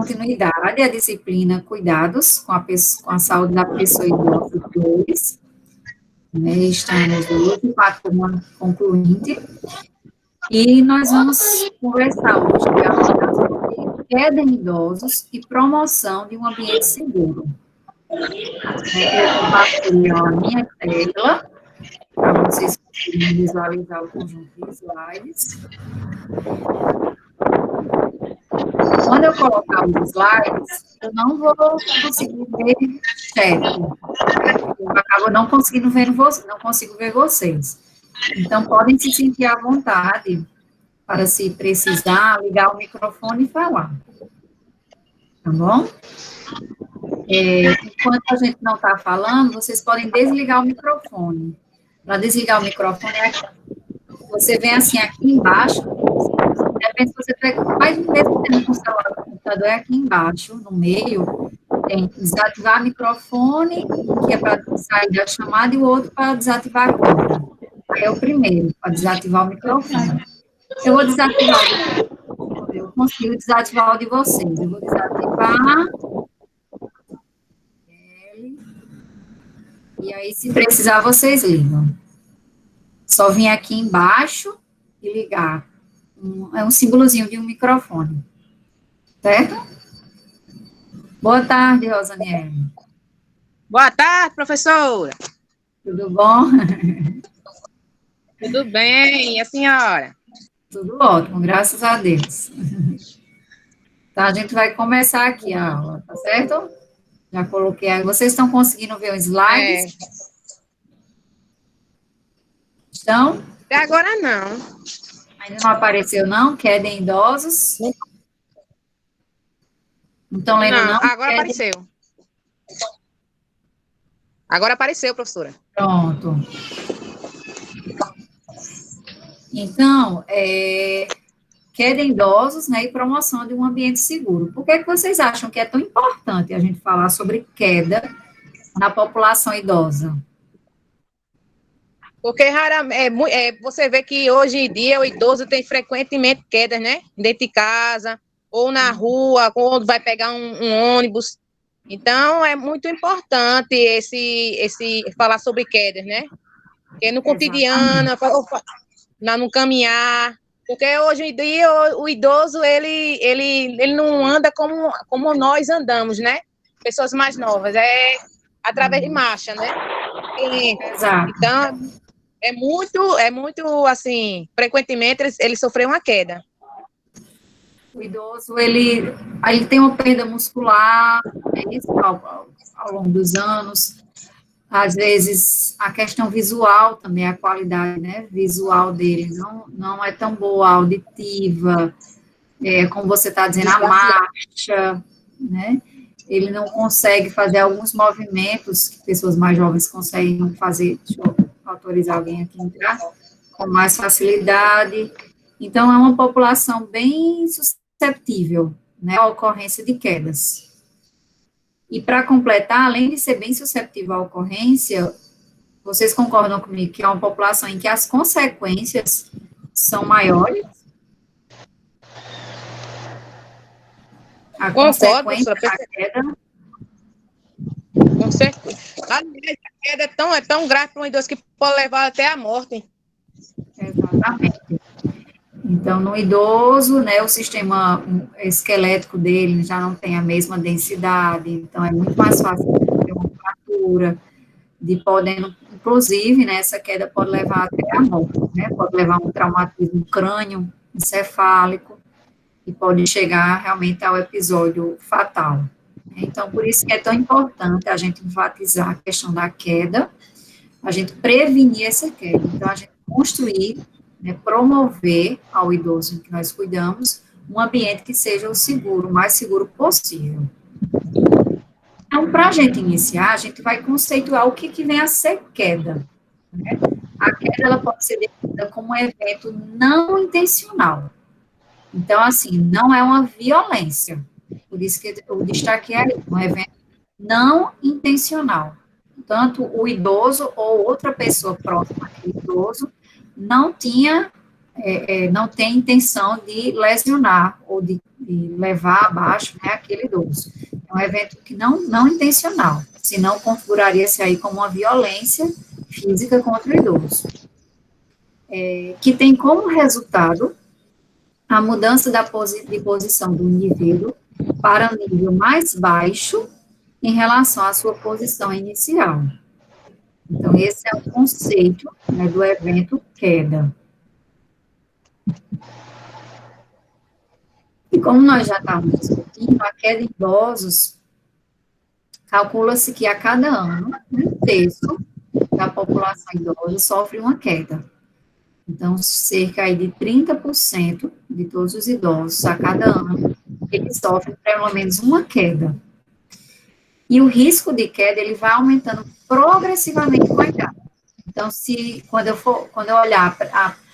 continuidade à disciplina Cuidados com a Saúde da Pessoa Idosa 2, né? Estamos hoje com a turma concluinte, e nós vamos conversar hoje sobre queda em idosos e promoção de um ambiente seguro. Eu compartilho a minha tela, para vocês conseguirem visualizar o conjunto de slides. Quando eu colocar os slides, eu não vou conseguir ver chat. Eu acabo não conseguindo ver não consigo ver vocês. Então, podem se sentir à vontade para, se precisar, ligar o microfone e falar. Tá bom? Enquanto a gente não está falando, vocês podem desligar o microfone. Para desligar o microfone, você vem assim aqui embaixo, depende se você pega, mas mesmo tendo com o celular do computador, é aqui embaixo, no meio, tem desativar microfone, que é para sair da chamada, e o outro para desativar a câmera. Aí é o primeiro, para desativar o microfone. Eu vou desativar eu consigo desativar o de vocês. Eu vou desativar. E aí, se precisar, vocês ligam. Só vir aqui embaixo e ligar. É um símbolozinho de um microfone. Certo? Boa tarde, Rosaniele. Boa tarde, professora. Tudo bom? Tudo bem, e a senhora? Tudo ótimo, graças a Deus. Tá, a gente vai começar aqui a aula, tá certo? Já coloquei aí. Vocês estão conseguindo ver os slides? Estão? Até agora não. Ainda não apareceu, não? Queda em idosos? Não estão lendo, não? Agora apareceu. Agora apareceu, professora. Pronto. Então, queda em idosos, né, e promoção de um ambiente seguro. Por que vocês acham que é tão importante a gente falar sobre queda na população idosa? Porque você vê que hoje em dia o idoso tem frequentemente quedas, né? Dentro de casa, ou na rua, quando vai pegar um ônibus. Então, é muito importante esse falar sobre quedas, né? Porque no cotidiano, no caminhar, porque hoje em dia o idoso, ele não anda como nós andamos, né? Pessoas mais novas, através de marcha, né? Exato. Então, é muito, assim, frequentemente ele sofreu uma queda. O idoso, ele tem uma perda muscular, ao longo dos anos. Às vezes, a questão visual também, a qualidade, né, visual dele não é tão boa, auditiva, como você está dizendo, a marcha, né, ele não consegue fazer alguns movimentos que pessoas mais jovens conseguem fazer. Deixa eu autorizar alguém aqui a entrar, com mais facilidade. Então, é uma população bem susceptível, né, à ocorrência de quedas. E para completar, além de ser bem susceptível à ocorrência, vocês concordam comigo que é uma população em que as consequências são maiores? A consequência da queda? Com certeza. A queda é tão grave para um idoso que pode levar até a morte. Exatamente. Então, no idoso, né, o sistema esquelético dele já não tem a mesma densidade, então é muito mais fácil ter uma fratura, inclusive, né, essa queda pode levar até a morte, né, pode levar a um traumatismo crânio, encefálico, e pode chegar realmente ao episódio fatal. Então, por isso que é tão importante a gente enfatizar a questão da queda, a gente prevenir essa queda, então a gente construir, né, promover ao idoso em que nós cuidamos um ambiente que seja o mais seguro possível. Então, para a gente iniciar, a gente vai conceituar o que vem a ser queda, né? A queda, ela pode ser definida como um evento não intencional. Então, assim, não é uma violência, por isso que eu destaquei aí, um evento não intencional. Tanto o idoso ou outra pessoa próxima àquele idoso não tem intenção de lesionar ou de de levar abaixo, né, aquele idoso. É um evento que não intencional, senão configuraria-se aí como uma violência física contra o idoso, que tem como resultado a mudança de posição do indivíduo para um nível mais baixo em relação à sua posição inicial. Então, esse é o conceito, né, do evento queda. E como nós já estávamos discutindo, a queda em idosos, calcula-se que a cada ano, um terço da população idosa sofre uma queda. Então, cerca aí de 30% de todos os idosos, a cada ano, eles sofrem pelo menos uma queda. E o risco de queda, ele vai aumentando progressivamente com a idade. Então, quando eu olhar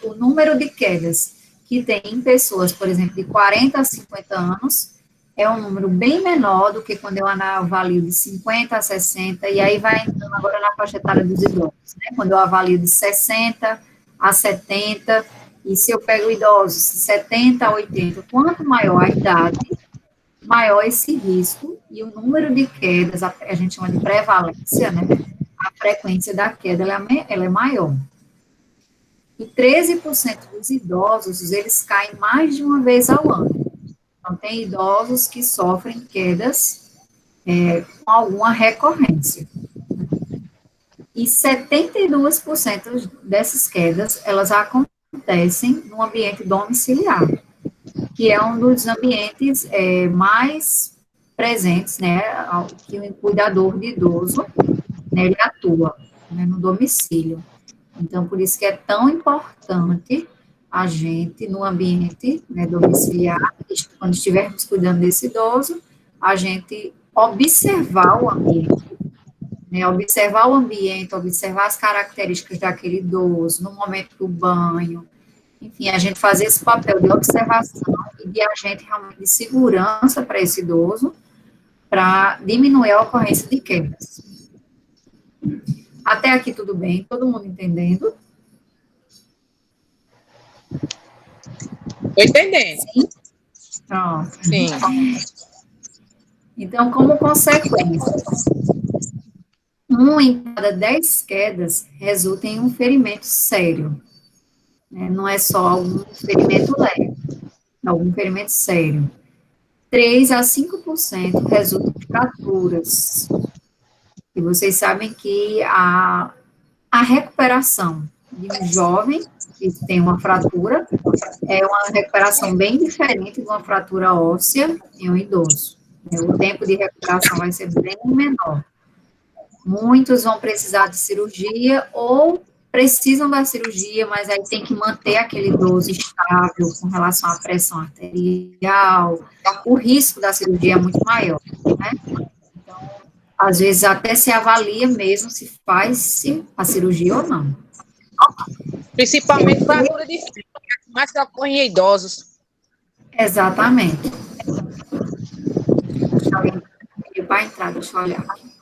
o número de quedas que tem em pessoas, por exemplo, de 40 a 50 anos, é um número bem menor do que quando eu avalio de 50 a 60, e aí vai entrando agora na faixa etária dos idosos, né? Quando eu avalio de 60 a 70, e se eu pego idosos de 70 a 80, quanto maior a idade, maior esse risco, e o número de quedas, a gente chama de prevalência, né? A frequência da queda, ela é maior. E 13% dos idosos, eles caem mais de uma vez ao ano. Então, tem idosos que sofrem quedas com alguma recorrência. E 72% dessas quedas, elas acontecem no ambiente domiciliar, que é um dos ambientes mais presentes, né, que o cuidador de idoso, né, ele atua, né, no domicílio. Então, por isso que é tão importante a gente, no ambiente, né, domiciliar, quando estivermos cuidando desse idoso, a gente observar o ambiente, né, observar o ambiente, observar as características daquele idoso, no momento do banho, enfim, a gente fazer esse papel de observação e de agente realmente de segurança para esse idoso, para diminuir a ocorrência de quedas. Até aqui tudo bem? Todo mundo entendendo? Estou entendendo. Sim? Pronto. Sim. Então, como consequência, 1 em cada 10 quedas resulta em um ferimento sério. Né? Não é só algum ferimento leve, é algum ferimento sério. 3 a 5% resultam em fraturas. E vocês sabem que a recuperação de um jovem que tem uma fratura é uma recuperação bem diferente de uma fratura óssea em um idoso. O tempo de recuperação vai ser bem menor. Muitos vão precisar de cirurgia ou precisam da cirurgia, mas aí tem que manter aquele idoso estável com relação à pressão arterial. O risco da cirurgia é muito maior, né? Então, às vezes até se avalia mesmo se faz a cirurgia ou não. Principalmente fratura de fibra, mais que ocorre em idosos. Exatamente. Deixa alguém pedir para entrar, deixa eu olhar aqui.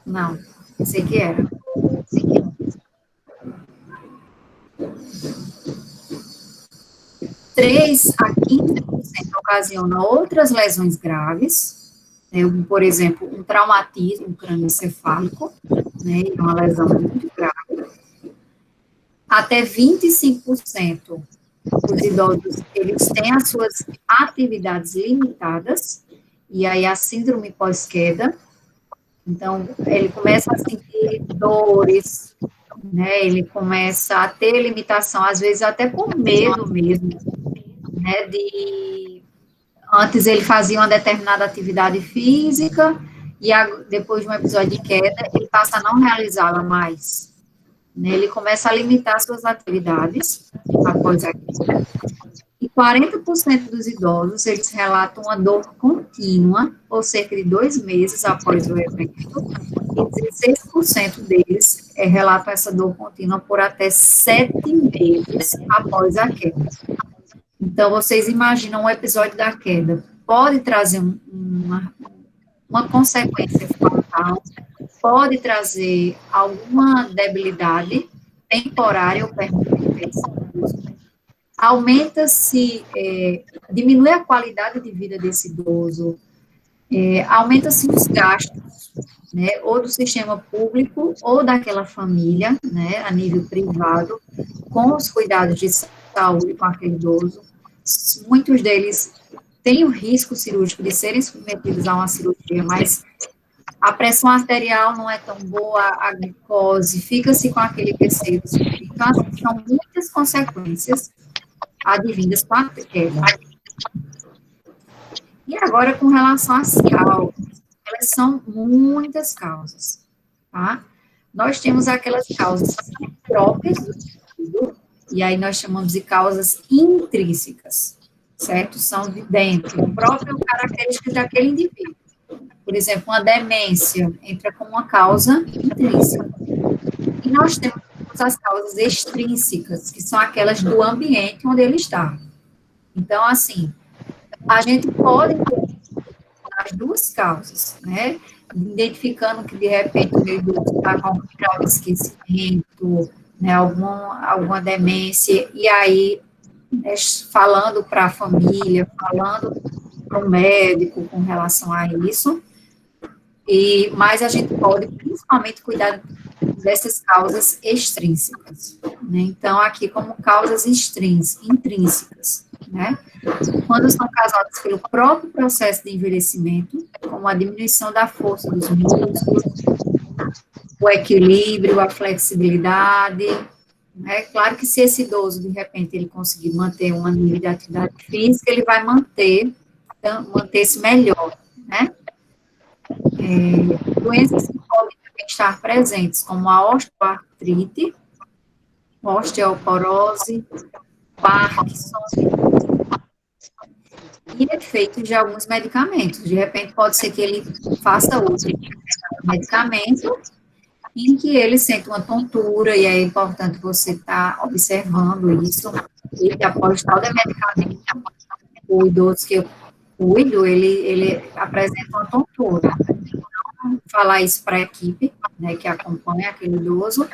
Não, pensei que era. 3 a 15% ocasiona outras lesões graves, né, por exemplo, um traumatismo crânioencefálico, né, uma lesão muito grave. Até 25% dos idosos, eles têm as suas atividades limitadas, e aí a síndrome pós-queda. Então, ele começa a sentir dores, né, ele começa a ter limitação, às vezes até por medo mesmo, né, antes ele fazia uma determinada atividade física, e depois de um episódio de queda, ele passa a não realizá-la mais. Né, ele começa a limitar suas atividades após a queda. E 40% dos idosos, eles relatam uma dor contínua, por cerca de 2 meses após o evento, e 16% deles relatam essa dor contínua por até 7 meses após a queda. Então, vocês imaginam um episódio da queda, pode trazer uma consequência fatal, pode trazer alguma debilidade temporária ou permanente. aumenta-se, diminui a qualidade de vida desse idoso, aumenta-se os gastos, né, ou do sistema público ou daquela família, né, a nível privado, com os cuidados de saúde com aquele idoso. Muitos deles têm o risco cirúrgico de serem submetidos a uma cirurgia, mas a pressão arterial não é tão boa, a glicose, fica-se com aquele receio. Então, assim, são muitas consequências advindas com a queda. E agora, com relação às causas, elas são muitas causas, tá? Nós temos aquelas causas próprias do indivíduo, e aí nós chamamos de causas intrínsecas, certo? São de dentro, próprias características daquele indivíduo. Por exemplo, uma demência entra como uma causa intrínseca. E nós temos as causas extrínsecas, que são aquelas do ambiente onde ele está. Então, assim, a gente pode as duas causas, né? Identificando que, de repente, o idoso está com algum grau de esquecimento, né? Alguma demência, e aí, né, falando para a família, falando para o médico com relação a isso, mas a gente pode, principalmente, cuidar dessas causas extrínsecas, né? Então, aqui, como causas intrínsecas, né? Quando são causadas pelo próprio processo de envelhecimento, como a diminuição da força dos músculos, o equilíbrio, a flexibilidade, né? Claro que se esse idoso, de repente, ele conseguir manter um nível de atividade física, ele vai manter-se melhor, né? Doenças que podem também estar presentes, como a osteoartrite, osteoporose, Parkinson, e efeitos de alguns medicamentos. De repente, pode ser que ele faça uso de medicamento em que ele sente uma tontura, e é importante você estar observando isso, e que após tal de medicamento, o idoso que eu cuido, ele apresenta uma tontura. Então, falar isso para a equipe, né, que acompanha aquele idoso,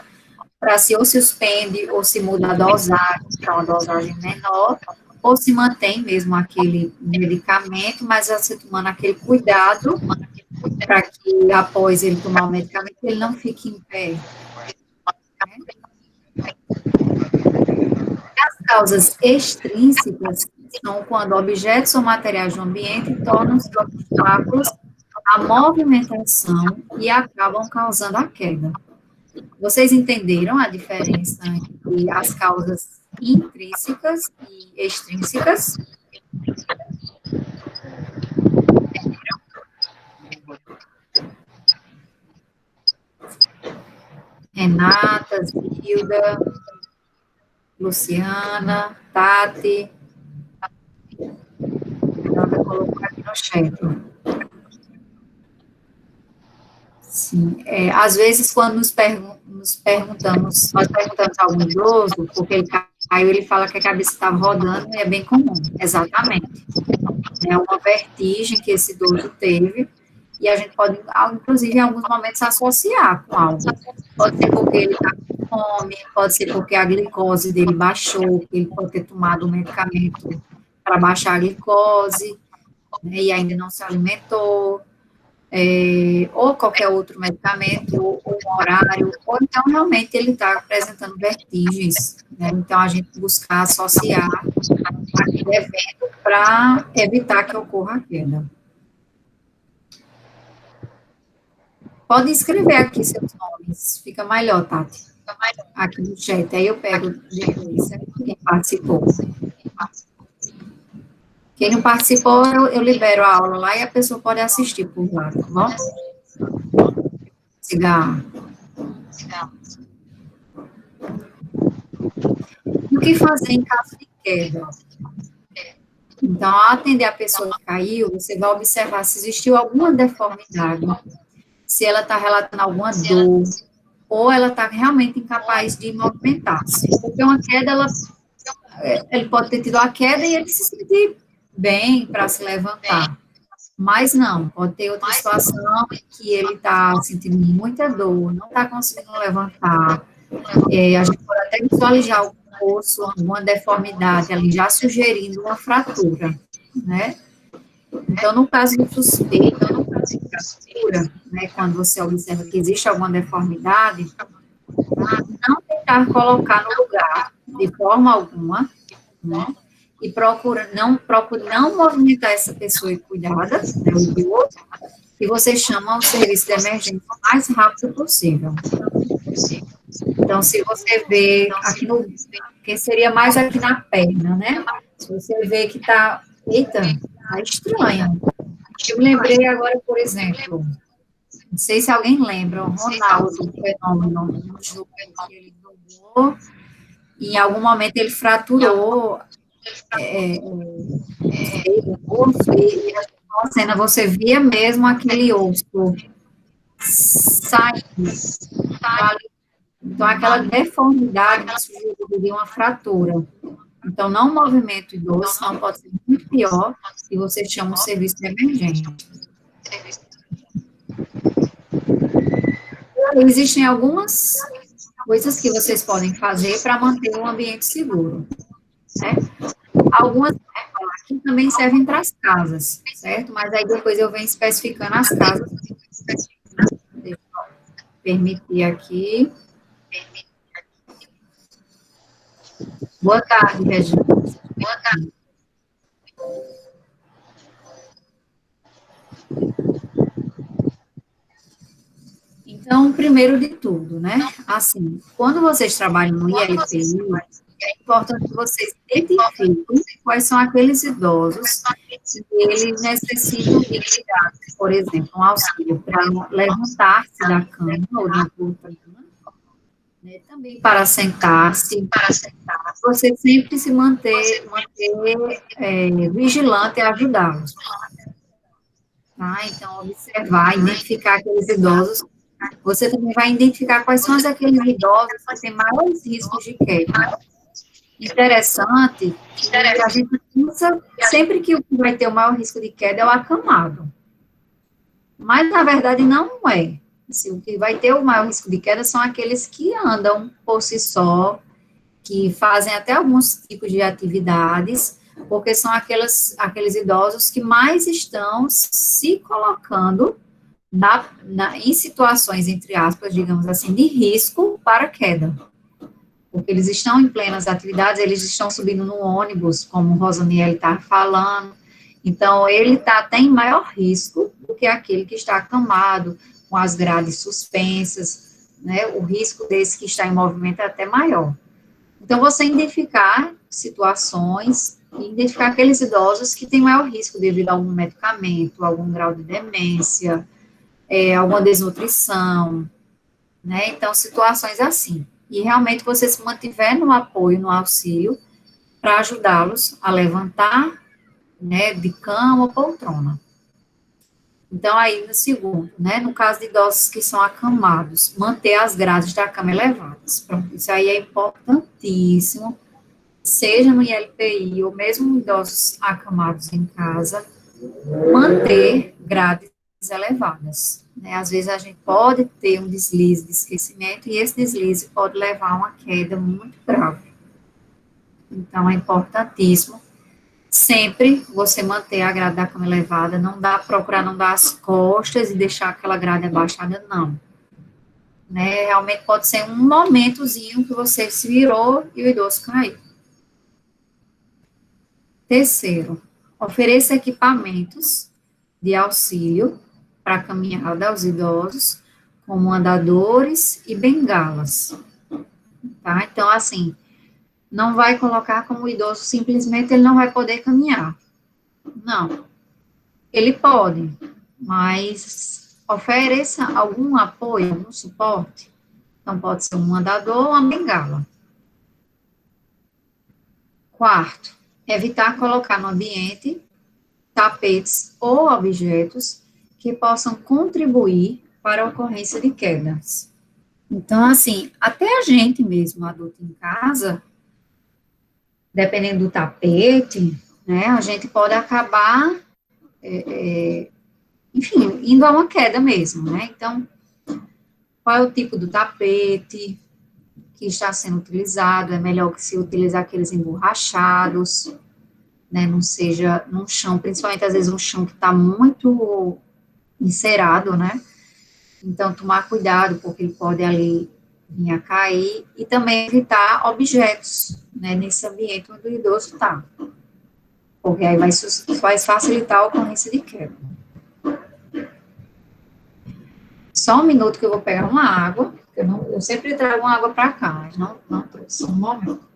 para se ou se suspende, ou se muda a dosagem para uma dosagem menor, ou se mantém mesmo aquele medicamento, mas você tomando aquele cuidado para que após ele tomar o medicamento, ele não fique em pé. As causas extrínsecas são quando objetos ou materiais do ambiente tornam-se obstáculos à movimentação e acabam causando a queda. Vocês entenderam a diferença entre as causas intrínsecas e extrínsecas? Renata, Zilda, Luciana, Tati. Renata colocou aqui no chat. Sim, às vezes, quando nós perguntamos a algum idoso, porque ele caiu, ele fala que a cabeça estava rodando, e é bem comum, exatamente. É uma vertigem que esse idoso teve, e a gente pode, inclusive, em alguns momentos, associar com algo. Pode ser porque ele está com fome, pode ser porque a glicose dele baixou, que ele pode ter tomado um medicamento para baixar a glicose, né, e ainda não se alimentou, ou qualquer outro medicamento, ou um horário, ou então realmente ele está apresentando vertigens, né? Então a gente buscar associar aquele evento para evitar que ocorra a queda. Pode escrever aqui seus nomes, fica melhor, Tati, aqui no chat, aí eu pego depois quem participou. Quem não participou, eu libero a aula lá e a pessoa pode assistir por lá, tá bom? Cigarro. E o que fazer em caso de queda? Então, ao atender a pessoa que caiu, você vai observar se existiu alguma deformidade, se ela está relatando alguma dor, ou ela está realmente incapaz de movimentar-se. Porque uma queda, ele pode ter tido a queda e ele se sentir bem para se levantar. Mas não, pode ter outra situação em que ele está sentindo muita dor, não está conseguindo levantar. A gente pode até osso, alguma deformidade ali, já sugerindo uma fratura, né? Então, no caso do suspeito, fratura, né, quando você observa que existe alguma deformidade, não tentar colocar no lugar, de forma alguma, né? E procure não movimentar essa pessoa cuidada, né, o idoso, e você chama o serviço de emergência o mais rápido possível. Então, se você vê aqui no, que seria mais aqui na perna, né? Se você vê que tá, eita, tá estranho. Eu me lembrei agora, por exemplo, não sei se alguém lembra, o Ronaldo, o fenômeno, no jogo que ele jogou, e em algum momento ele fraturou o osso, e a cena você via mesmo aquele osso saindo. Então, aquela deformidade sugeriria uma fratura. Então, não movimento idoso, senão pode ser muito pior, e você chama o serviço de emergência. Existem algumas coisas que vocês podem fazer para manter o ambiente seguro, né? Algumas aqui também servem para as casas, certo? Mas aí depois eu venho especificando as casas. Deixa eu permitir aqui. Boa tarde, Regina. Boa tarde. Então, primeiro de tudo, né? Assim, quando vocês trabalham no ILPI, é importante que vocês identifiquem quais são aqueles idosos que eles necessitam de cuidado, por exemplo, um auxílio para levantar-se da cama ou da poltrona, né? Também para sentar-se, você sempre se manter vigilante e ajudá-los. Tá? Então, observar, identificar aqueles idosos. Você também vai identificar quais são aqueles idosos que têm maiores riscos de queda. Interessante, que a gente pensa sempre que o que vai ter o maior risco de queda é o acamado. Mas, na verdade, não é. Assim, o que vai ter o maior risco de queda são aqueles que andam por si só, que fazem até alguns tipos de atividades, porque são aqueles idosos que mais estão se colocando em situações, entre aspas, digamos assim, de risco para queda. Porque eles estão em plenas atividades, eles estão subindo no ônibus, como o Rosaniel está falando, então ele está até em maior risco do que aquele que está acamado, com as grades suspensas, né, o risco desse que está em movimento é até maior. Então, você identificar situações, identificar aqueles idosos que têm maior risco devido a algum medicamento, algum grau de demência, alguma desnutrição, né? Então, situações assim. E realmente você se mantiver no apoio, no auxílio, para ajudá-los a levantar, né, de cama ou poltrona. Então, aí, no segundo, né, no caso de idosos que são acamados, manter as grades da cama elevadas. Pronto, isso aí é importantíssimo, seja no ILPI ou mesmo idosos acamados em casa, manter grades elevadas. Né? Às vezes a gente pode ter um deslize de esquecimento e esse deslize pode levar a uma queda muito grave. Então, é importantíssimo sempre você manter a grade da cama elevada, procurar não dar as costas e deixar aquela grade abaixada, não. Né? Realmente pode ser um momentozinho que você se virou e o idoso caiu. Terceiro, ofereça equipamentos de auxílio para a caminhada aos idosos, como andadores e bengalas. Tá? Então, assim, não vai colocar como o idoso simplesmente ele não vai poder caminhar. Não. Ele pode, mas ofereça algum apoio, algum suporte. Então, pode ser um andador ou uma bengala. Quarto, evitar colocar no ambiente tapetes ou objetos que possam contribuir para a ocorrência de quedas. Então, assim, até a gente mesmo, adulto em casa, dependendo do tapete, né, a gente pode acabar, enfim, indo a uma queda mesmo, né? Então, qual é o tipo do tapete que está sendo utilizado, é melhor que se utilizar aqueles emborrachados, né, não seja num chão, principalmente às vezes um chão que está muito encerado, né, então tomar cuidado, porque ele pode ali vir a cair, e também evitar objetos, né, nesse ambiente onde o idoso está, porque aí vai facilitar a ocorrência de queda. Só um minuto que eu vou pegar uma água, eu sempre trago uma água para cá, mas não trouxe, um momento.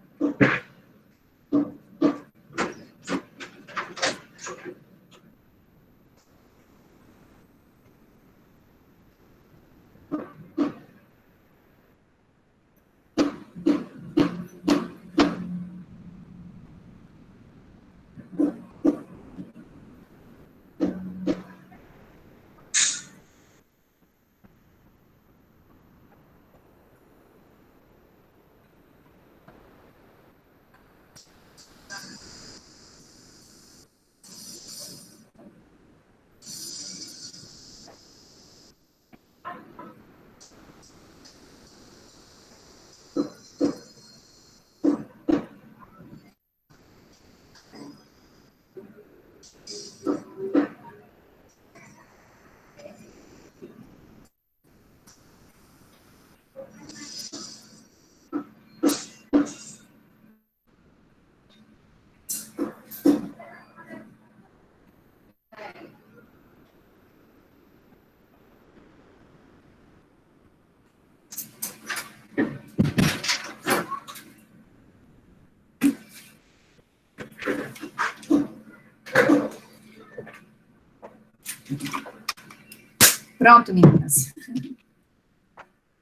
Pronto, meninas.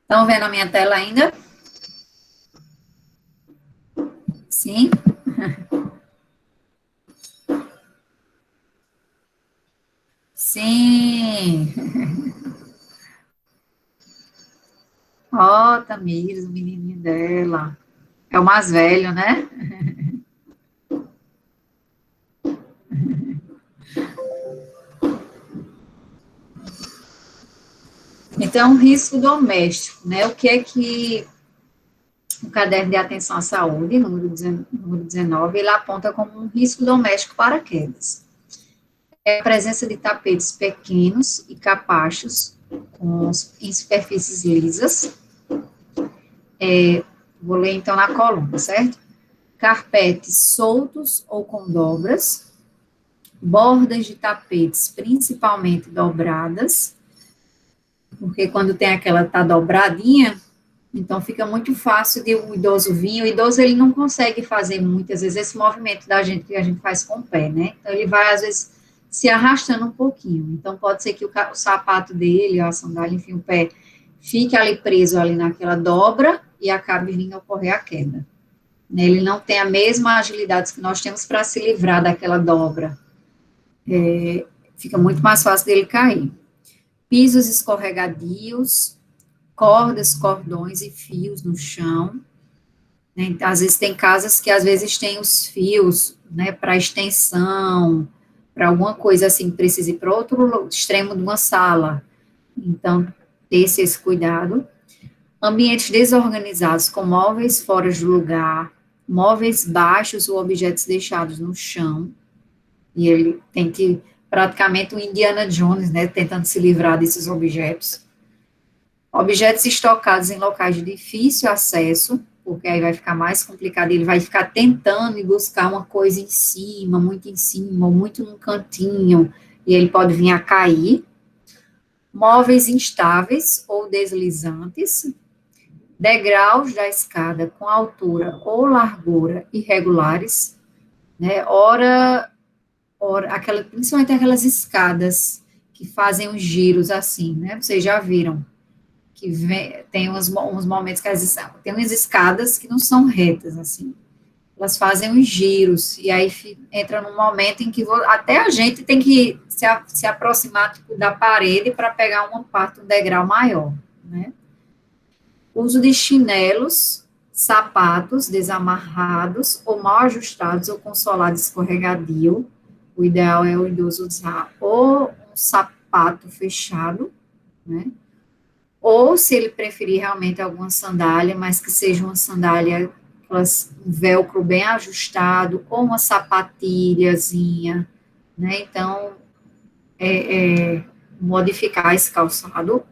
Estão vendo a minha tela ainda? Sim? Sim. Ó, oh, Tamires, o menininho dela. É o mais velho, né? Então, risco doméstico, né? O que é que o caderno de atenção à saúde, número 19, ele aponta como um risco doméstico para quedas. É a presença de tapetes pequenos e capachos em superfícies lisas. Vou ler então na coluna, certo? Carpetes soltos ou com dobras, bordas de tapetes principalmente dobradas, porque quando tem aquela tá dobradinha, então fica muito fácil de o idoso vir. O idoso ele não consegue fazer muitas vezes esse movimento da gente que a gente faz com o pé, né? Então ele vai às vezes se arrastando um pouquinho. Então pode ser que o sapato dele, a sandália, enfim, o pé fique ali preso ali naquela dobra e acabe vindo a ocorrer a queda. Ele não tem a mesma agilidade que nós temos para se livrar daquela dobra. Fica muito mais fácil dele cair. Pisos escorregadios, cordas, cordões e fios no chão. Né? Às vezes tem casas que às vezes tem os fios, né, para extensão, para alguma coisa assim, precisa ir para outro extremo de uma sala. Então, ter esse cuidado. Ambientes desorganizados, com móveis fora do lugar, móveis baixos ou objetos deixados no chão. E ele tem que, praticamente, o Indiana Jones, né, tentando se livrar desses objetos. Objetos estocados em locais de difícil acesso, porque aí vai ficar mais complicado, ele vai ficar tentando e buscar uma coisa em cima, ou muito num cantinho, e ele pode vir a cair. Móveis instáveis ou deslizantes, degraus da escada com altura ou largura irregulares, né, principalmente aquelas escadas que fazem os giros assim, né, vocês já viram, que tem uns momentos que tem umas escadas que não são retas, assim, elas fazem uns giros, e aí entra num momento em que até a gente tem que se aproximar tipo, da parede para pegar uma parte, um degrau maior, né? Uso de chinelos, sapatos desamarrados ou mal ajustados ou com solado escorregadio. O ideal é o idoso usar ou um sapato fechado, né? ou se ele preferir realmente alguma sandália, mas que seja uma sandália, um velcro bem ajustado, ou uma sapatilhazinha, né? Então, modificar esse calçado.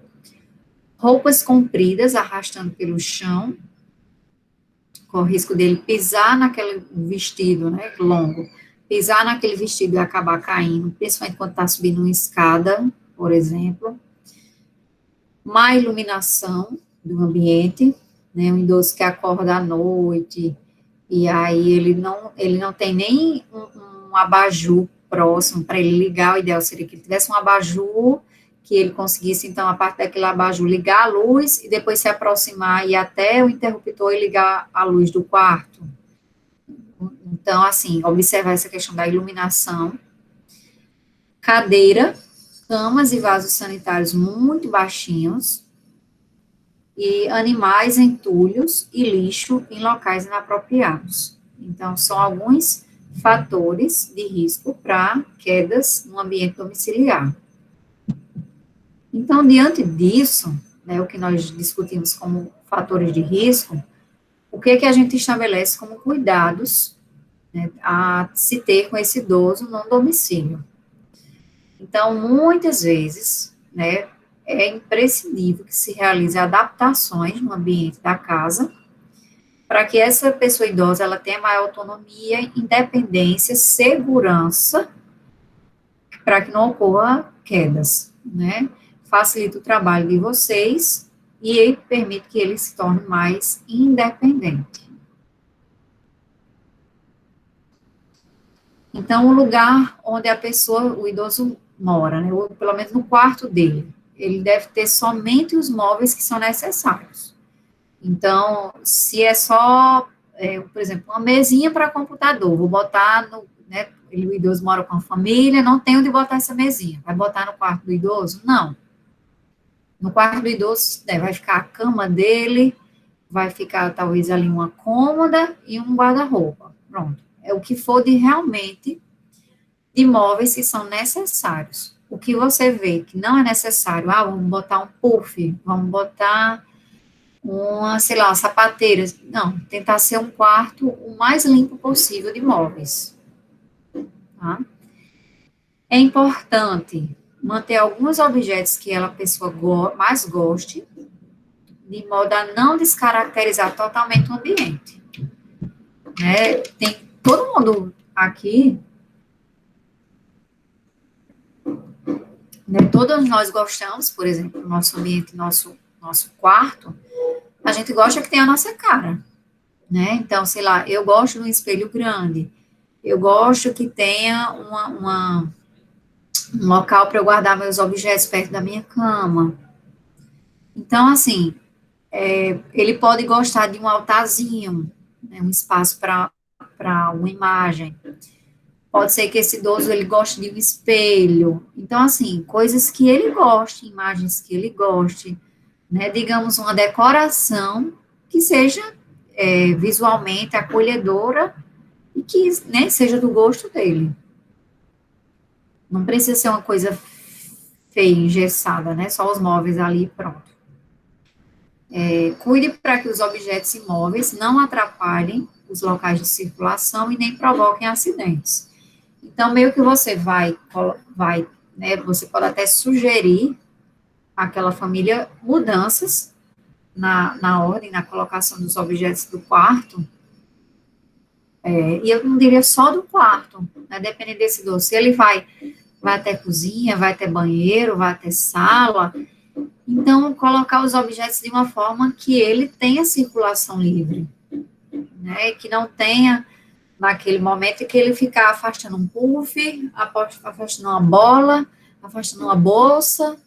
Roupas compridas, arrastando pelo chão, com o risco dele pisar naquele vestido, né, longo, pisar naquele vestido e acabar caindo, principalmente quando está subindo uma escada, por exemplo. Má iluminação do ambiente, né, um idoso que acorda à noite, e aí ele não tem nem um abajur próximo para ele ligar, o ideal seria que ele tivesse um abajur, que ele conseguisse, então, a parte daquele abajur, ligar a luz e depois se aproximar e ir até o interruptor e ligar a luz do quarto. Então, assim, observar essa questão da iluminação. Cadeira, camas e vasos sanitários muito baixinhos, e animais entulhos e lixo em locais inapropriados. Então, são alguns fatores de risco para quedas no ambiente domiciliar. Então, diante disso, né, o que nós discutimos como fatores de risco, o que é que a gente estabelece como cuidados, né, a se ter com esse idoso no domicílio? Então, muitas vezes, né, é imprescindível que se realize adaptações no ambiente da casa para que essa pessoa idosa ela tenha maior autonomia, independência, segurança, para que não ocorra quedas, né? Facilita o trabalho de vocês e permite que ele se torne mais independente. Então, o lugar onde a pessoa, o idoso mora, né, ou pelo menos no quarto dele, ele deve ter somente os móveis que são necessários. Então, se é só, por exemplo, uma mesinha para computador, vou botar no, né, o idoso mora com a família, não tem onde botar essa mesinha, vai botar no quarto do idoso? Não. No quarto do idoso, vai ficar a cama dele, vai ficar talvez ali uma cômoda e um guarda-roupa. Pronto. É o que for de realmente de móveis que são necessários. O que você vê que não é necessário, vamos botar um puff, vamos botar uma, sei lá, uma sapateira. Não, tentar ser um quarto o mais limpo possível de móveis. Tá? É importante manter alguns objetos que a pessoa mais goste, de modo a não descaracterizar totalmente o ambiente. Né? Tem todo mundo aqui, né, todos nós gostamos, por exemplo, do nosso ambiente, nosso quarto, a gente gosta que tenha a nossa cara, né? Então, sei lá, eu gosto de um espelho grande, eu gosto que tenha um local para eu guardar meus objetos perto da minha cama. Então, assim, ele pode gostar de um altarzinho, né, um espaço para uma imagem. Pode ser que esse idoso ele goste de um espelho. Então, assim, coisas que ele goste, imagens que ele goste, né? Digamos, uma decoração que seja visualmente acolhedora e que, né, seja do gosto dele. Não precisa ser uma coisa feia, engessada, né? Só os móveis ali e pronto. Cuide para que os objetos imóveis não atrapalhem os locais de circulação e nem provoquem acidentes. Então, meio que você vai, né, você pode até sugerir àquela família mudanças na ordem, na colocação dos objetos do quarto, e eu não diria só do quarto, né, dependendo desse idoso, se ele vai até cozinha, vai até banheiro, vai até sala, então colocar os objetos de uma forma que ele tenha circulação livre, né, que não tenha naquele momento que ele ficar afastando um puff, afastando uma bola, afastando uma bolsa,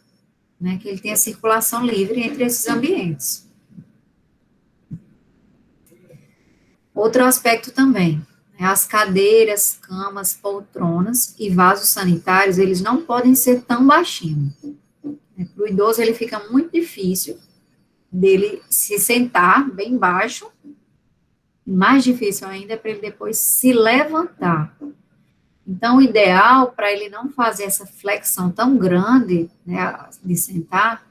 né, que ele tenha circulação livre entre esses ambientes. Outro aspecto também, né, as cadeiras, camas, poltronas e vasos sanitários, eles não podem ser tão baixinhos. Para o idoso, ele fica muito difícil dele se sentar bem baixo, mais difícil ainda é para ele depois se levantar. Então, o ideal para ele não fazer essa flexão tão grande, né, de sentar,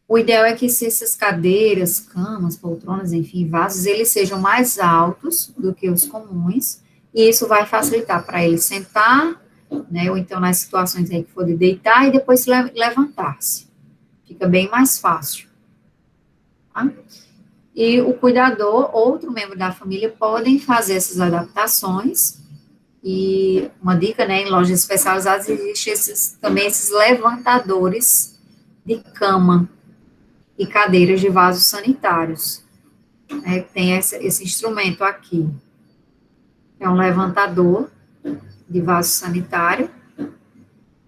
O ideal é que se essas cadeiras, camas, poltronas, enfim, vasos, eles sejam mais altos do que os comuns, e isso vai facilitar para ele sentar, né, ou então nas situações aí que for de deitar e depois levantar-se. Fica bem mais fácil, tá? E o cuidador, outro membro da família, podem fazer essas adaptações. E uma dica, né, em lojas especializadas, existem também esses levantadores de cama e cadeiras de vasos sanitários. Né, tem esse instrumento aqui. É um levantador de vaso sanitário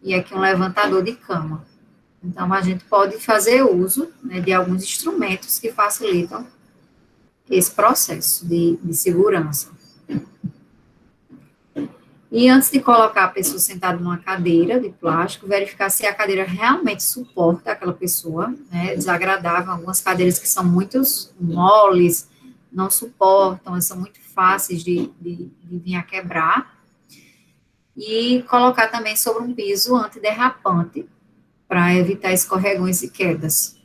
e aqui um levantador de cama. Então, a gente pode fazer uso, né, de alguns instrumentos que facilitam esse processo de segurança. E antes de colocar a pessoa sentada numa cadeira de plástico, verificar se a cadeira realmente suporta aquela pessoa, né? Desagradável, algumas cadeiras que são muito moles, não suportam, são muito fáceis de vir a quebrar. E colocar também sobre um piso antiderrapante, para evitar escorregões e quedas.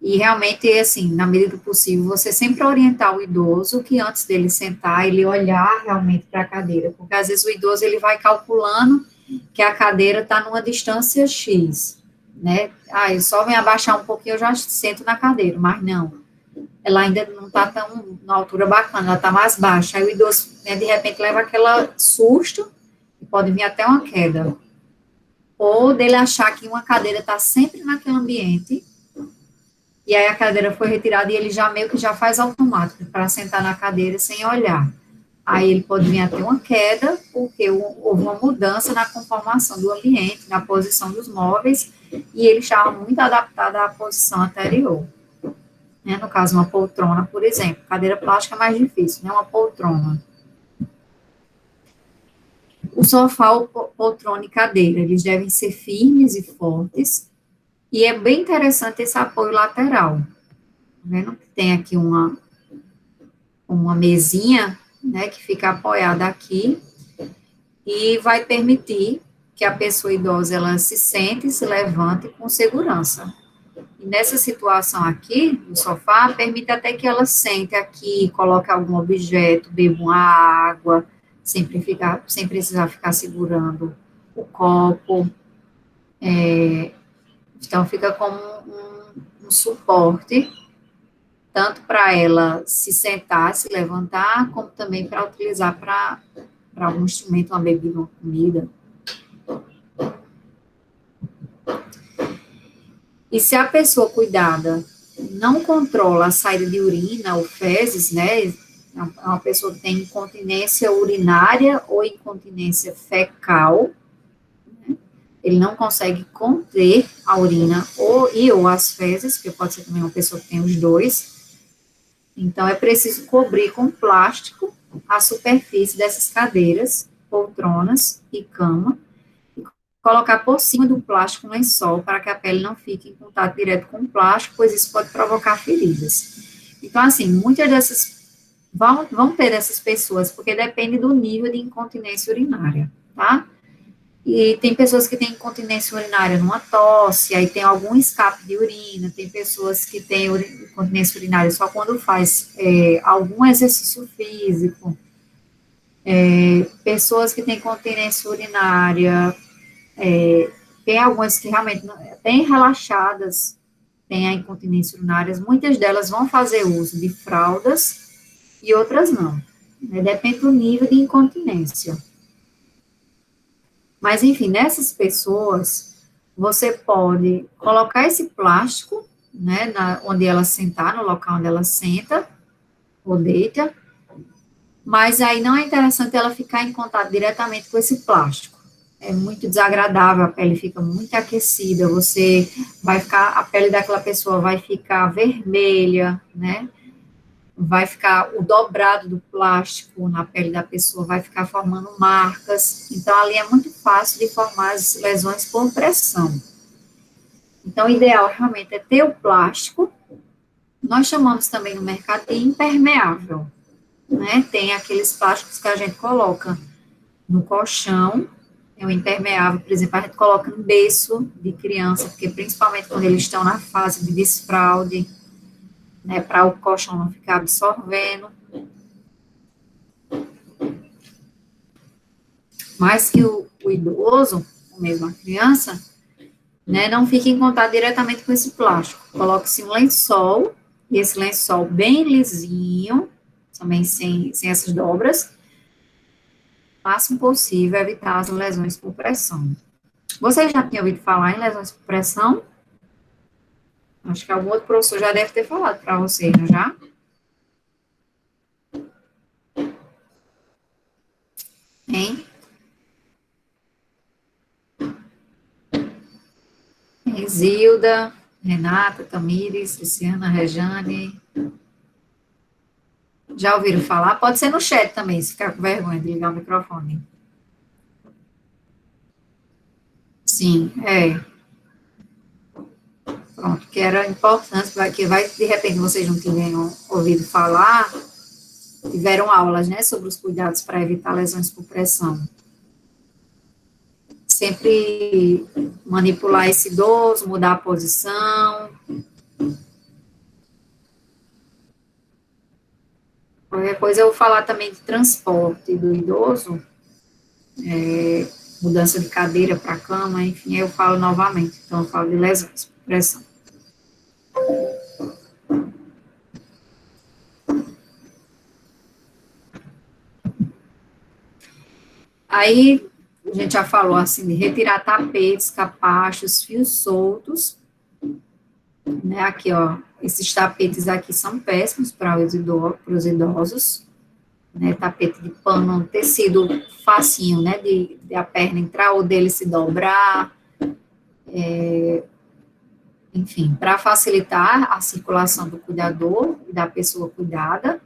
E realmente, assim, na medida do possível, você sempre orientar o idoso que antes dele sentar, ele olhar realmente para a cadeira, porque às vezes o idoso ele vai calculando que a cadeira está numa distância X, né? Ah, ele só vem abaixar um pouquinho, eu já sento na cadeira, mas não. Ela ainda não está tão na altura bacana, ela está mais baixa. Aí o idoso, né, de repente, leva aquele susto e pode vir até uma queda. Ou dele achar que uma cadeira está sempre naquele ambiente e aí a cadeira foi retirada e ele já meio que já faz automático para sentar na cadeira sem olhar. Aí ele pode vir a ter uma queda, porque houve uma mudança na conformação do ambiente, na posição dos móveis, e ele estava muito adaptado à posição anterior. Né? No caso, uma poltrona, por exemplo. Cadeira plástica é mais difícil, né? Uma poltrona. O sofá, o poltrona e cadeira, eles devem ser firmes e fortes, e é bem interessante esse apoio lateral. Tá vendo? Tem aqui uma mesinha, né, que fica apoiada aqui, e vai permitir que a pessoa idosa, ela se sente e se levante com segurança. E nessa situação aqui, no sofá, permite até que ela sente aqui, coloque algum objeto, beba uma água, sem precisar ficar segurando o copo. Então, fica como um suporte, tanto para ela se sentar, se levantar, como também para utilizar para algum instrumento, uma bebida, uma comida. E se a pessoa cuidada não controla a saída de urina ou fezes, né, é uma pessoa que tem incontinência urinária ou incontinência fecal, né, ele não consegue conter a urina ou as fezes, que pode ser também uma pessoa que tem os dois, então é preciso cobrir com plástico a superfície dessas cadeiras, poltronas e cama, colocar por cima do plástico um lençol para que a pele não fique em contato direto com o plástico, pois isso pode provocar feridas. Então, assim, muitas dessas vão ter dessas pessoas, porque depende do nível de incontinência urinária, tá? E tem pessoas que têm incontinência urinária numa tosse, aí tem algum escape de urina, tem pessoas que têm incontinência urinária só quando faz algum exercício físico, pessoas que têm incontinência urinária, tem algumas que realmente bem relaxadas, tem a incontinência urinária, muitas delas vão fazer uso de fraldas e outras não. Né? Depende do nível de incontinência. Mas, enfim, nessas pessoas, você pode colocar esse plástico, né, onde ela sentar, no local onde ela senta ou deita, mas aí não é interessante ela ficar em contato diretamente com esse plástico. É muito desagradável, a pele fica muito aquecida, a pele daquela pessoa vai ficar vermelha, né? Vai ficar o dobrado do plástico na pele da pessoa, vai ficar formando marcas. Então, ali é muito fácil de formar as lesões por pressão. Então, o ideal realmente é ter o plástico. Nós chamamos também no mercado de impermeável, né? Tem aqueles plásticos que a gente coloca no colchão, É o impermeável, por exemplo, a gente coloca no berço de criança, porque principalmente quando eles estão na fase de desfraude, né, para o colchão não ficar absorvendo. Mas que o idoso, ou mesmo a criança, né, não fique em contato diretamente com esse plástico. Coloque-se um lençol, e esse lençol bem lisinho, também sem essas dobras, o máximo possível, evitar as lesões por pressão. Você já tinha ouvido falar em lesões por pressão? Acho que algum outro professor já deve ter falado para você, não já? Hein? Zilda, Renata, Tamires, Luciana, Rejane. Já ouviram falar? Pode ser no chat também, se ficar com vergonha de ligar o microfone. Sim, é. Pronto, que era importante, de repente vocês não tinham ouvido falar, tiveram aulas, né, sobre os cuidados para evitar lesões por pressão. Sempre manipular esse idoso, mudar a posição. Qualquer coisa eu vou falar também de transporte do idoso, mudança de cadeira para cama, enfim, eu falo novamente. Então, eu falo de lesões por pressão. Aí, a gente já falou assim, de retirar tapetes, capachos, fios soltos, né, aqui, ó, esses tapetes aqui são péssimos para os idosos, né, tapete de pano, tecido facinho, né, de a perna entrar ou dele se dobrar, enfim, para facilitar a circulação do cuidador e da pessoa cuidada,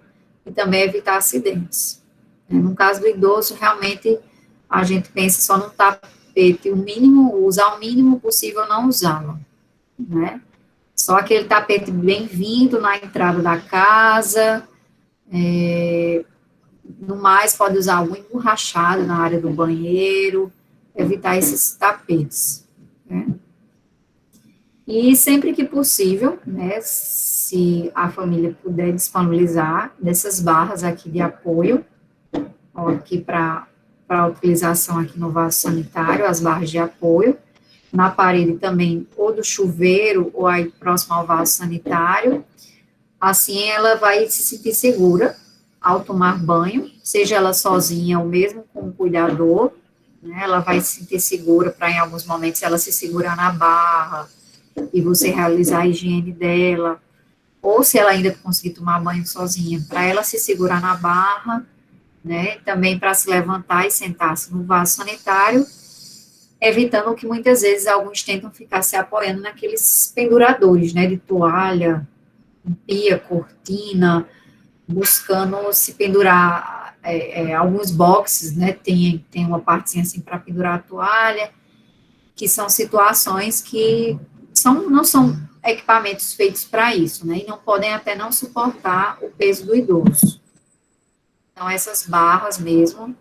e também evitar acidentes. No caso do idoso, realmente, a gente pensa só no tapete, o mínimo, usar o mínimo possível, não usá-lo, né? Só aquele tapete bem-vindo na entrada da casa, no mais, pode usar algum emborrachado na área do banheiro, evitar esses tapetes, né? E sempre que possível, né, se a família puder disponibilizar dessas barras aqui de apoio, ó, aqui para utilização aqui no vaso sanitário, as barras de apoio, na parede também, ou do chuveiro, ou aí próximo ao vaso sanitário, assim ela vai se sentir segura ao tomar banho, seja ela sozinha ou mesmo com o cuidador, né, ela vai se sentir segura para em alguns momentos ela se segurar na barra, e você realizar a higiene dela, ou se ela ainda conseguir tomar banho sozinha, para ela se segurar na barra, né, também para se levantar e sentar-se no vaso sanitário, evitando que muitas vezes alguns tentam ficar se apoiando naqueles penduradores, né, de toalha, pia, cortina, buscando se pendurar, alguns boxes, né, tem uma partezinha assim para pendurar a toalha, que são situações que não são equipamentos feitos para isso, né, e não podem até não suportar o peso do idoso. Então, essas barras mesmo.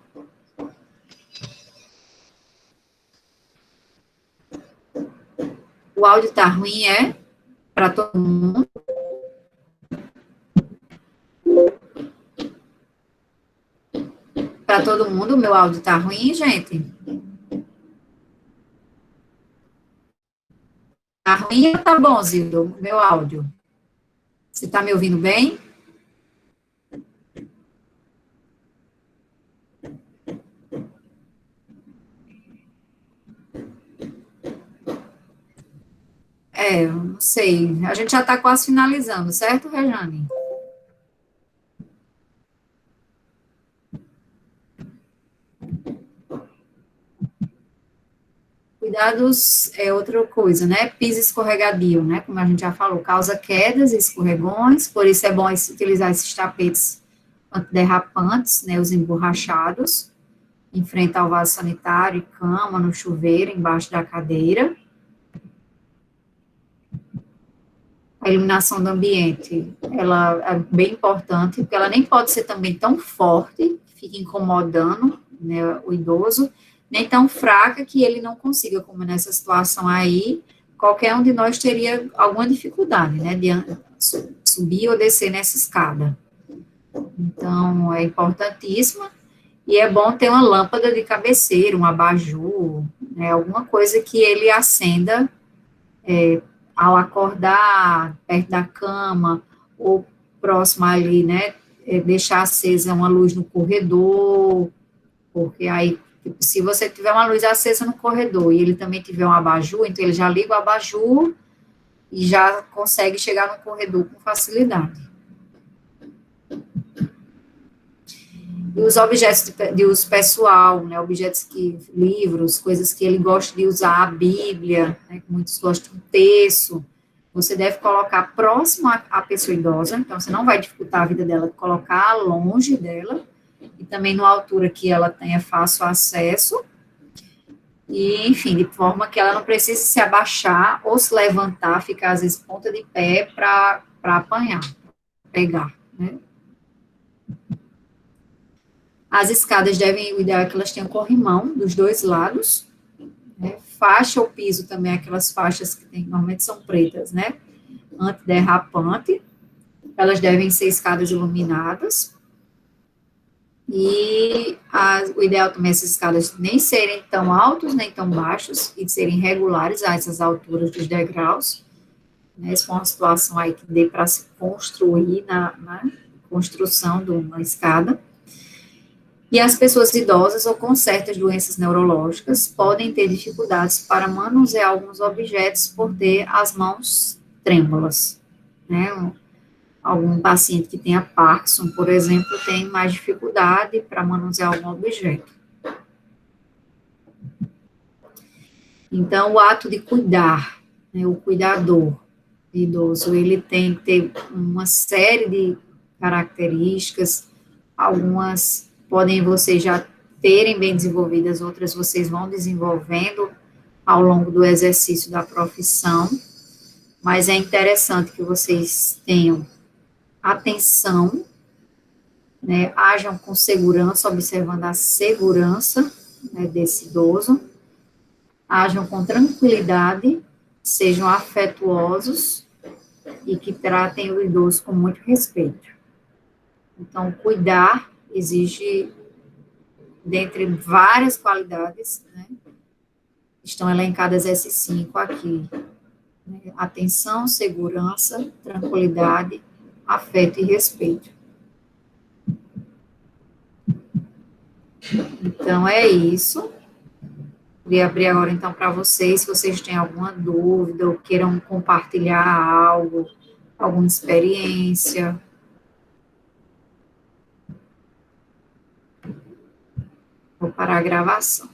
O áudio tá ruim, para todo mundo. Para todo mundo, o meu áudio tá ruim, gente? Tá ruim ou tá bom, Zildo, meu áudio? Você tá me ouvindo bem? Eu não sei. A gente já está quase finalizando, certo, Rejane? Cuidados é outra coisa, né? Piso escorregadio, né? Como a gente já falou, causa quedas e escorregões, por isso é bom utilizar esses tapetes antiderrapantes, né? Os emborrachados, em frente ao vaso sanitário, cama, no chuveiro, embaixo da cadeira. A iluminação do ambiente, ela é bem importante, porque ela nem pode ser também tão forte, que fique incomodando, né, o idoso, nem tão fraca que ele não consiga, como nessa situação aí, qualquer um de nós teria alguma dificuldade, né, de subir ou descer nessa escada. Então, é importantíssima, e é bom ter uma lâmpada de cabeceira, um abajur, né, alguma coisa que ele acenda ao acordar, perto da cama, ou próximo ali, né, deixar acesa uma luz no corredor, porque aí, tipo, se você tiver uma luz acesa no corredor e ele também tiver um abajur, então ele já liga o abajur e já consegue chegar no corredor com facilidade. E os objetos de uso pessoal, né, objetos que, livros, coisas que ele gosta de usar, a Bíblia, né, que muitos gostam de terço, você deve colocar próximo à pessoa idosa, então você não vai dificultar a vida dela, colocar longe dela, e também numa altura que ela tenha fácil acesso, e, enfim, de forma que ela não precise se abaixar ou se levantar, ficar às vezes ponta de pé para apanhar, pegar, né. As escadas devem, o ideal é que elas tenham corrimão dos dois lados, né? Faixa ou piso também, aquelas faixas que tem, normalmente são pretas, né? Antiderrapante. Elas devem ser escadas iluminadas. E o ideal também é essas escadas nem serem tão altos nem tão baixos, e serem regulares a essas alturas dos degraus. Né? Isso é uma situação aí que dê para se construir na construção de uma escada. E as pessoas idosas ou com certas doenças neurológicas podem ter dificuldades para manusear alguns objetos por ter as mãos trêmulas, né? Algum paciente que tenha Parkinson, por exemplo, tem mais dificuldade para manusear algum objeto. Então, o ato de cuidar, né, o cuidador idoso, ele tem que ter uma série de características, algumas podem vocês já terem bem desenvolvidas, outras vocês vão desenvolvendo ao longo do exercício da profissão, mas é interessante que vocês tenham atenção, né, ajam com segurança, observando a segurança, né, desse idoso, ajam com tranquilidade, sejam afetuosos e que tratem o idoso com muito respeito. Então, cuidar exige, dentre várias qualidades, né, estão elencadas esses 5 aqui, né, atenção, segurança, tranquilidade, afeto e respeito. Então, é isso. Queria abrir agora, então, para vocês, se vocês têm alguma dúvida ou queiram compartilhar algo, alguma experiência. Vou parar a gravação.